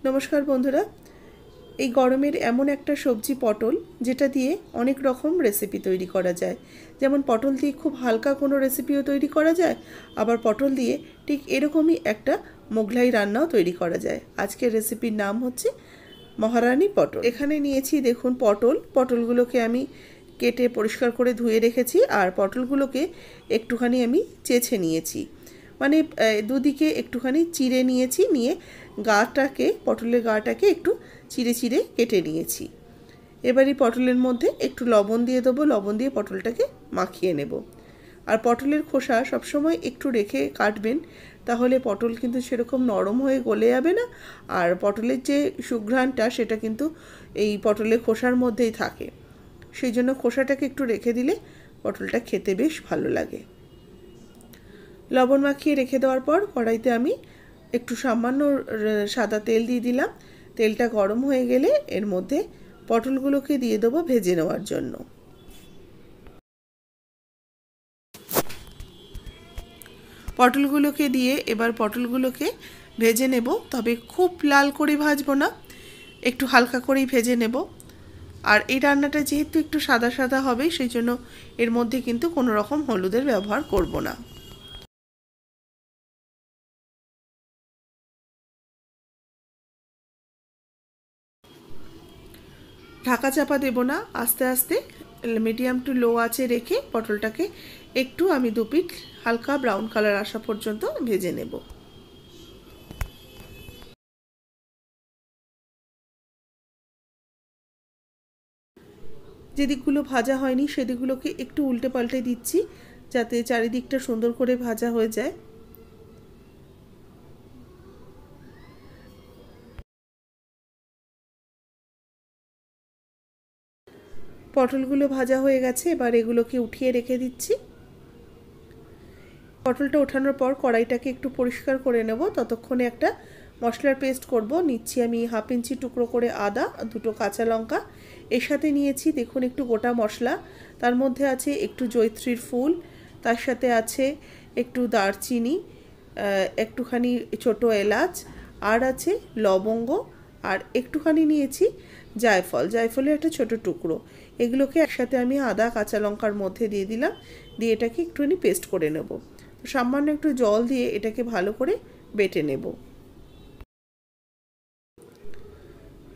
নমস্কার বন্ধুরা, এই গরমের এমন একটা সবজি পটল যেটা দিয়ে অনেক রকম রেসিপি তৈরি করা যায়। যেমন পটল দিয়ে খুব হালকা কোনো রেসিপিও তৈরি করা যায়, আবার পটল দিয়ে ঠিক এরকমই একটা মোগলাই রান্নাও তৈরি করা যায়। আজকের রেসিপির নাম হচ্ছে মহারানী পটল। এখানে নিয়েছি দেখুন পটলগুলোকে আমি কেটে পরিষ্কার করে ধুয়ে রেখেছি, আর পটলগুলোকে একটুখানি আমি চেঁচে নিয়েছি, মানে দুদিকে একটুখানি চিড়ে নিয়েছি, নিয়ে পটলের গাটাকে একটু চিড়ে চিড়ে কেটে নিয়েছি। এবারে পটলের মধ্যে একটু লবণ দিয়ে দেবো, লবণ দিয়ে পটলটাকে মাখিয়ে নেব। আর পটলের খোসা সবসময় একটু রেখে কাটবেন, তাহলে পটল কিন্তু সেরকম নরম হয়ে গলে যাবে না, আর পটলের যে সুঘ্রাণটা সেটা কিন্তু এই পটলের খোসার মধ্যেই থাকে। সেই জন্য খোসাটাকে একটু রেখে দিলে পটলটা খেতে বেশ ভালো লাগে। লবণ মাখিয়ে রেখে দেওয়ার পর কড়াইতে আমি একটু সামান্য সাদা তেল দিয়ে দিলাম। তেলটা গরম হয়ে গেলে এর মধ্যে পটলগুলোকে দিয়ে দেবো ভেজে নেওয়ার জন্য। পটলগুলোকে দিয়ে এবার পটলগুলোকে ভেজে নেব, তবে খুব লাল করে ভাজবো না, একটু হালকা করেই ভেজে নেব। আর এই রান্নাটা যেহেতু একটু সাদা সাদা হবে, সেই জন্য এর মধ্যে কিন্তু কোনো রকম হলুদের ব্যবহার করব না। ঢাকা চাপা দেব না, আস্তে আস্তে মিডিয়াম টু লো আঁচে রেখে পটলটাকে একটু আমি দুপিঠ হালকা ব্রাউন কালার আসা পর্যন্ত ভেজে নেব। যেদিকগুলো ভাজা হয়নি সেদিকগুলোকে একটু উল্টে পাল্টে দিচ্ছি, যাতে চারিদিকটা সুন্দর করে ভাজা হয়ে যায়। পটলগুলো ভাজা হয়ে গেছে, এবার এগুলোকে উঠিয়ে রেখে দিচ্ছি। পটলটা ওঠানোর পর কড়াইটাকে একটু পরিষ্কার করে নেব, ততক্ষণে একটা মশলার পেস্ট করব। নিচ্ছি আমি 1/2 ইঞ্চি টুকরো করে আদা, 2টো কাঁচা লঙ্কা, এর সাথে নিয়েছি দেখুন একটু গোটা মশলা। তার মধ্যে আছে একটু জয়িত্রীর ফুল, তার সাথে আছে একটু দারচিনি, একটুখানি ছোট এলাচ, আর আছে লবঙ্গ, আর একটুখানি নিয়েছি জায়ফলের একটা ছোট টুকরো। এগুলোকে একসাথে আমি আদা কাঁচা লঙ্কার মধ্যে দিয়ে দিলাম, দিয়ে এটাকে একটুখানি পেস্ট করে নেব। সামান্য একটু জল দিয়ে এটাকে ভালো করে বেটে নেব।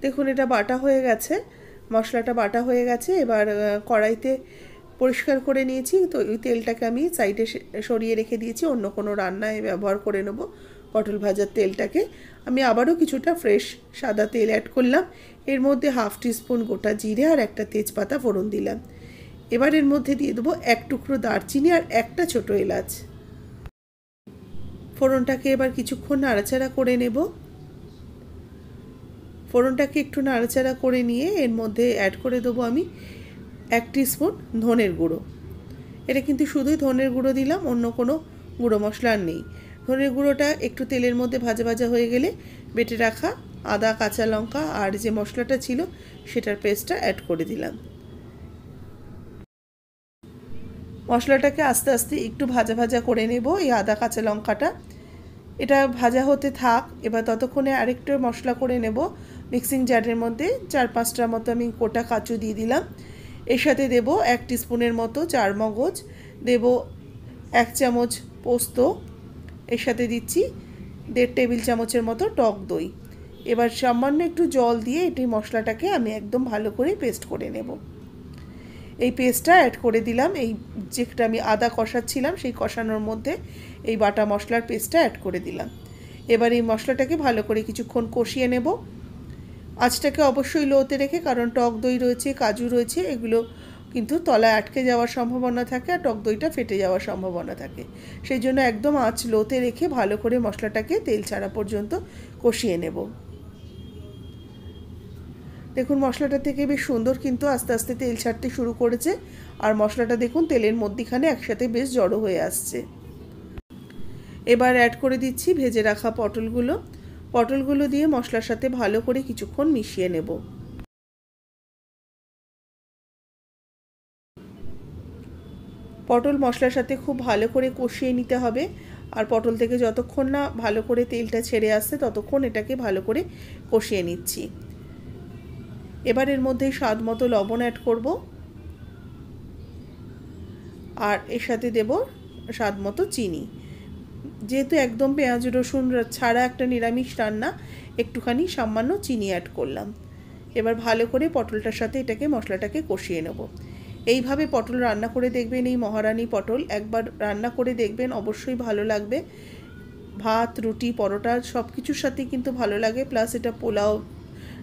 দেখুন এটা বাটা হয়ে গেছে, মশলাটা বাটা হয়ে গেছে। এবার কড়াইতে পরিষ্কার করে নিয়েছি, তো ওই তেলটাকে আমি সাইডে সরিয়ে রেখে দিয়েছি, অন্য কোনো রান্নায় ব্যবহার করে নেব। পটল ভাজার তেলটাকে আমি আবারও কিছুটা ফ্রেশ সাদা তেল অ্যাড করলাম, এর মধ্যে 1/2 টিস্পুন গোটা জিরে আর একটা তেজপাতা ফোড়ন দিলাম। এবার এর মধ্যে দিয়ে দেবো 1 টুকরো দারচিনি আর একটা ছোট এলাচ। ফোড়নটাকে এবার কিছুক্ষণ নাড়াচাড়া করে নেব। ফোড়নটাকে একটু নাড়াচাড়া করে নিয়ে এর মধ্যে অ্যাড করে দেবো আমি 1 টিস্পুন ধনের গুঁড়ো। এটা কিন্তু শুধুই ধনের গুঁড়ো দিলাম, অন্য কোনো গুঁড়ো মশলা আর নেই। ধনের গুঁড়োটা একটু তেলের মধ্যে ভাজা ভাজা হয়ে গেলে বেটে রাখা আদা কাঁচা লঙ্কা আর যে মশলাটা ছিল সেটার পেস্টটা অ্যাড করে দিলাম। মশলাটাকে আস্তে আস্তে একটু ভাজা ভাজা করে নেব, এই আদা কাঁচা লঙ্কাটা এটা ভাজা হতে থাক। এবার ততক্ষণে আরেকটু মশলা করে নেব। মিক্সিং জারের মধ্যে 4-5টার মতো আমি গোটা কাজু দিয়ে দিলাম, এর সাথে দেব 1 টিস্পুনের মতো চারমগজ, দেব 1 চামচ পোস্ত, এর সাথে দিচ্ছি 1.5 টেবিল চামচের মতো টক দই। এবার সামান্য একটু জল দিয়ে এটি মশলাটাকে আমি একদম ভালো করে পেস্ট করে নেব। এই পেস্টটা অ্যাড করে দিলাম, এই যেটা আমি আদা কষাচ্ছিলাম সেই কষানোর মধ্যে এই বাটা মশলার পেস্টটা অ্যাড করে দিলাম। এবার এই মশলাটাকে ভালো করে কিছুক্ষণ কষিয়ে নেব, আঁচটাকে অবশ্যই লোতে রেখে, কারণ টক দই রয়েছে কাজু রয়েছে, এগুলো কিন্তু তলায় আটকে যাওয়ার সম্ভাবনা থাকে আর টক দইটা ফেটে যাওয়ার সম্ভাবনা থাকে। সেই জন্য একদম আঁচ লোতে রেখে ভালো করে মশলাটাকে তেল ছাড়া পর্যন্ত কষিয়ে নেব। দেখুন মশলাটা থেকে বেশ সুন্দর কিন্তু আস্তে আস্তে তেল ছাড়তে শুরু করেছে, আর মশলাটা দেখুন তেলের মধ্যিখানে একসাথে বেশ জড়ো হয়ে আসছে। এবার অ্যাড করে দিচ্ছি ভেজে রাখা পটলগুলো দিয়ে মশলার সাথে ভালো করে কিছুক্ষণ মিশিয়ে নেব। পটল মশলার সাথে খুব ভালো করে কষিয়ে নিতে হবে, আর পটল থেকে যতক্ষণ না ভালো করে তেলটা ছেড়ে আসছে ততক্ষণ এটাকে ভালো করে কষিয়ে নিচ্ছি। এবার এর মধ্যে স্বাদ মতো লবণ অ্যাড করব, আর এর সাথে দেব স্বাদ মতো চিনি। যেহেতু একদম পেঁয়াজ রসুন ছাড়া একটা নিরামিষ রান্না, একটুখানি সামান্য চিনি অ্যাড করলাম। এবার ভালো করে পটলটার সাথে এটাকে মশলাটাকে কষিয়ে নেব। এইভাবে পটল রান্না করে দেখবেন, এই মহারানী পটল একবার রান্না করে দেখবেন, অবশ্যই ভালো লাগবে। ভাত, রুটি, পরোটা সব কিছুর সাথেই কিন্তু ভালো লাগে। প্লাস এটা পোলাও,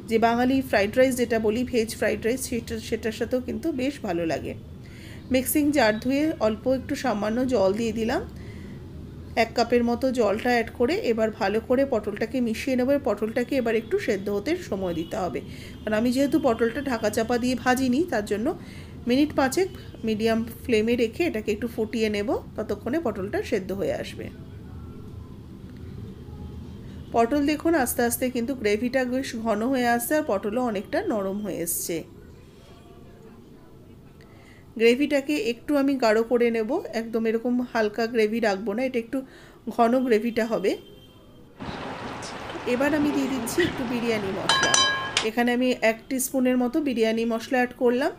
যে বাঙালি ফ্রাইড রাইস যেটা বলি, ভেজ ফ্রাইড রাইস, সেটার সাথেও কিন্তু বেশ ভালো লাগে। মিক্সিং জার ধুয়ে অল্প একটু সামান্য জল দিয়ে দিলাম। 1 কাপের মতো জলটা অ্যাড করে এবার ভালো করে পটলটাকে মিশিয়ে নেব। পটলটাকে এবার একটু সেদ্ধ হতে সময় দিতে হবে, কারণ আমি যেহেতু পটলটা ঢাকা চাপা দিয়ে ভাজিনি, তার জন্য মিনিট 5 মিডিয়াম ফ্লেমে রেখে এটাকে একটু ফুটিয়ে নেব, ততক্ষণে পটলটা সেদ্ধ হয়ে আসবে। পটল দেখুন আস্তে আস্তে কিন্তু গ্রেভিটা বেশ ঘন হয়ে আসছে, আর পটলও অনেকটা নরম হয়ে এসছে। গ্রেভিটাকে একটু আমি গাঢ় করে নেব, একদম এরকম হালকা গ্রেভি রাখবো না, এটা একটু ঘন গ্রেভিটা হবে। এবার আমি দিয়ে দিচ্ছি একটু বিরিয়ানি মশলা। এখানে আমি 1 টিস্পুনের মতো বিরিয়ানি মশলা অ্যাড করলাম।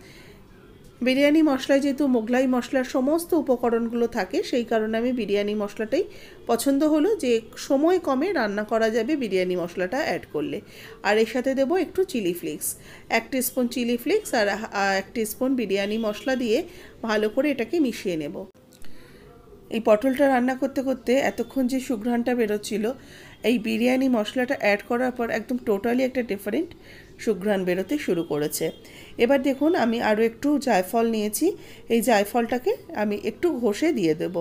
বিরিয়ানি মশলায় যেহেতু মোগলাই মশলার সমস্ত উপকরণগুলো থাকে, সেই কারণে আমি বিরিয়ানি মশলাটাই পছন্দ হলো, যে সময় কমে রান্না করা যাবে বিরিয়ানি মশলাটা অ্যাড করলে। আর এর সাথে দেবো একটু chilli flakes, 1 teaspoon chilli flakes আর 1 টিস্পুন বিরিয়ানি মশলা দিয়ে ভালো করে এটাকে মিশিয়ে নেব। এই পটলটা রান্না করতে করতে এতক্ষণ যে সুঘ্রাণটা বেরোচ্ছিল, এই বিরিয়ানি মশলাটা অ্যাড করার পর একদম টোটালি একটা ডিফারেন্ট সুঘ্রাণ বেরোতে শুরু করেছে। এবার দেখুন আমি আরও একটু জায়ফল নিয়েছি, এই জায়ফলটাকে আমি একটু ঘষে দিয়ে দেব।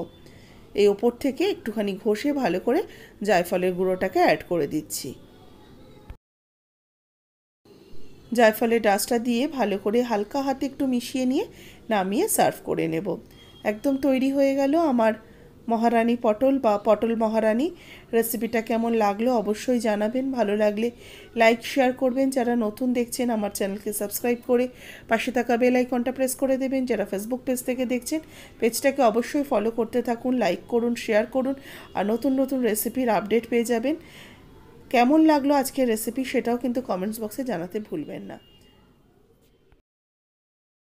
এই ওপর থেকে একটুখানি ঘষে ভালো করে জায়ফলের গুঁড়োটাকে অ্যাড করে দিচ্ছি। জায়ফলের ডাস্টটা দিয়ে ভালো করে হালকা হাতে একটু মিশিয়ে নিয়ে নামিয়ে সার্ভ করে নেব। একদম তৈরি হয়ে গেল আমার মহারানী পটল বা পটল মহারানী। রেসিপিটা কেমন লাগলো অবশ্যই জানাবেন, ভালো লাগলে লাইক শেয়ার করবেন, যারা নতুন দেখছেন আমার চ্যানেলকে সাবস্ক্রাইব করে পাশে থাকা বেল আইকনটা প্রেস করে দেবেন, যারা ফেসবুক পেজ থেকে দেখছেন পেজটাকে অবশ্যই ফলো করতে থাকুন, লাইক করুন, শেয়ার করুন, আর নতুন নতুন রেসিপির আপডেট পেয়ে যাবেন। কেমন লাগলো আজকের রেসিপি সেটাও কিন্তু কমেন্টস বক্সে জানাতে ভুলবেন না।